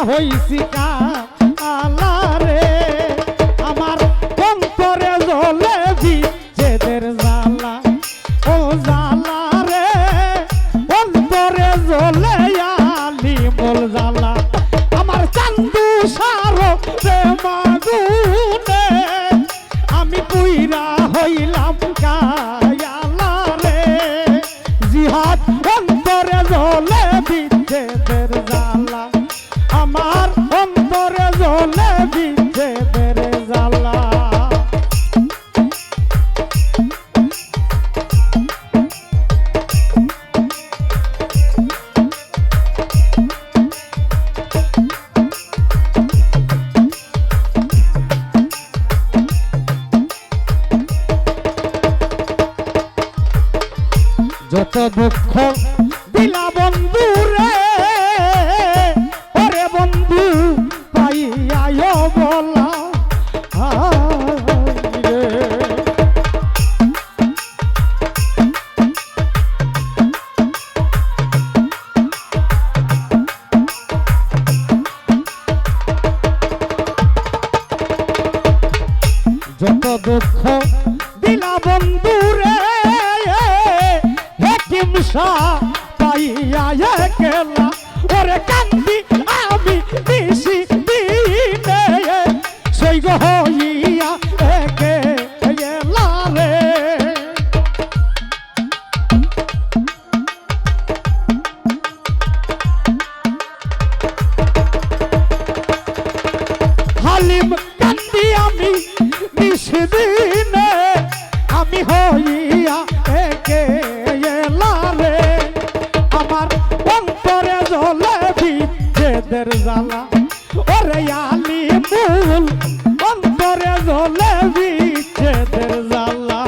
হইছি কালা রে আমার অন্তরে জ্বলে বিচ্ছেদের জ্বালা ও জ্বালা রে অন্তরে জ্বলে আলিমুল জ্বালা আমার চান্দু সারো রে মাগুনে আমি পুইরা হইলাম কায়ালা রে জিহাদ অন্তরে জ্বলে বিচ্ছেদের জ্বালা আমার অন্তরে জ্বলে বিচ্ছেদের জ্বালা যত দুঃখ দিলা বন্ধু রে ওরে বন্ধু পাইয়া বলা যত দুঃখ দিলা বন্ধু রে হিংসা পাইয়া গেলা ওরে কান্দি আমি দিছি দিনে সেই হইয়া একে গেলা রে হালিম কান্দি আমি দিছি দিনে আমি হইয়া একে বিচ্ছেদের জ্বালা ওরে আলিমুল অন্তরে জ্বলে বিচ্ছেদের জ্বালা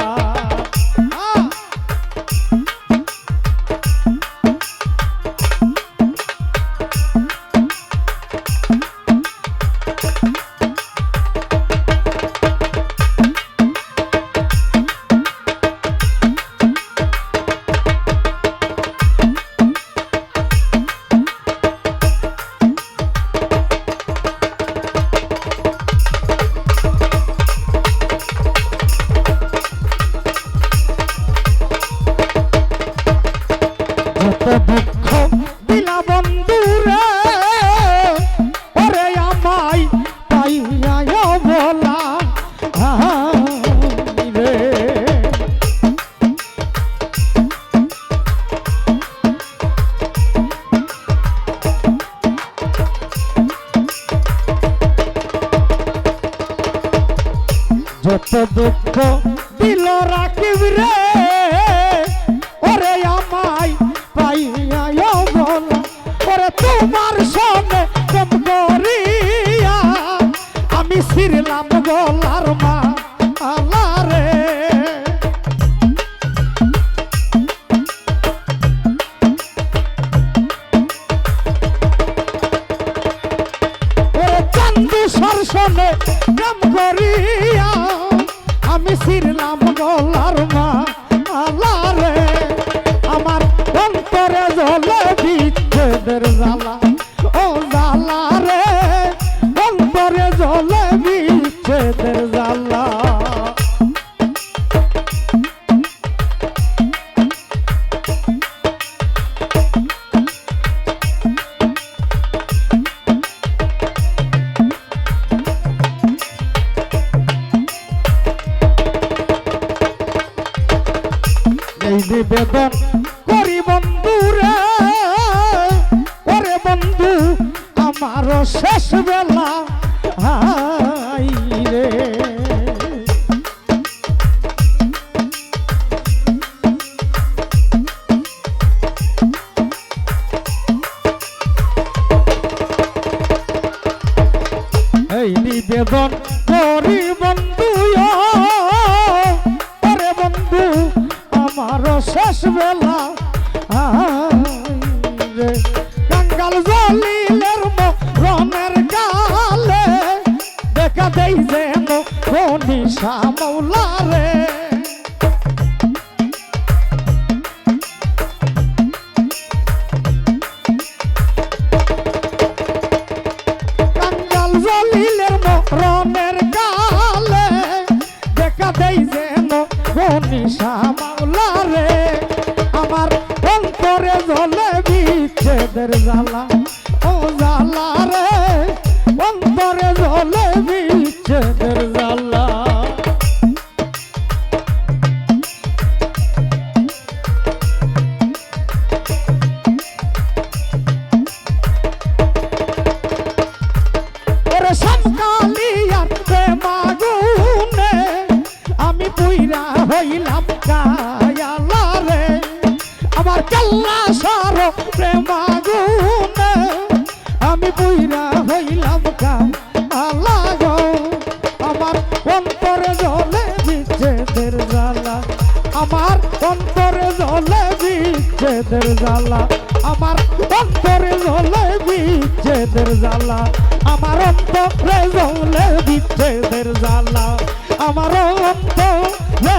দুঃখ দিলা বন্ধু রে ওরে আমায় পাইয়া বলা রে যত দুঃখ দিল রাখিব রে ওরে আমায় পাইয়া বলা ওরে তোমার সঙ্গে কম করিয়া আমি ছিড়লাম গলার মালা রে ওরে চান্দু সরসনে কম করিয়া আমি ছিড়লাম গলার মালা রে আমার অন্তরে জ্বলে বিচ্ছেদের জ্বালা ও জ্বালা রে অন্তরে জ্বলে বিচ্ছেদের জ্বালা এই নিবেদন করি বন্ধু রে ওরে বন্ধু আমার শেষ বেলা রে এই নিবেদন করি বন্ধু ওরে বন্ধু আমার শেষ বেলা রে কাঙ্গাল জলিলের মরণের গালে দেখা দেই যেন নিশা মৌলা রে বিচ্ছেদের জ্বালা ও জ্বালা রে অন্তরে জ্বলে বিচ্ছেদের জ্বালা ওরে সমকালিয়ার প্রেমাগুনে আমি পুইরা হইলাম কায়ালা রে আমার কাল্লা সার প্রেমাগুনে আমি পুইরা হইলাম কায়ালা গো আমার অন্তরে জ্বলে বিচ্ছেদের জ্বালা আমার অন্তরে জ্বলে বিচ্ছেদের জ্বালা আমার অন্তরে জ্বলে বিচ্ছেদের জ্বালা আমার অন্তরে জ্বলে বিচ্ছেদের জ্বালা আমার অন্তরে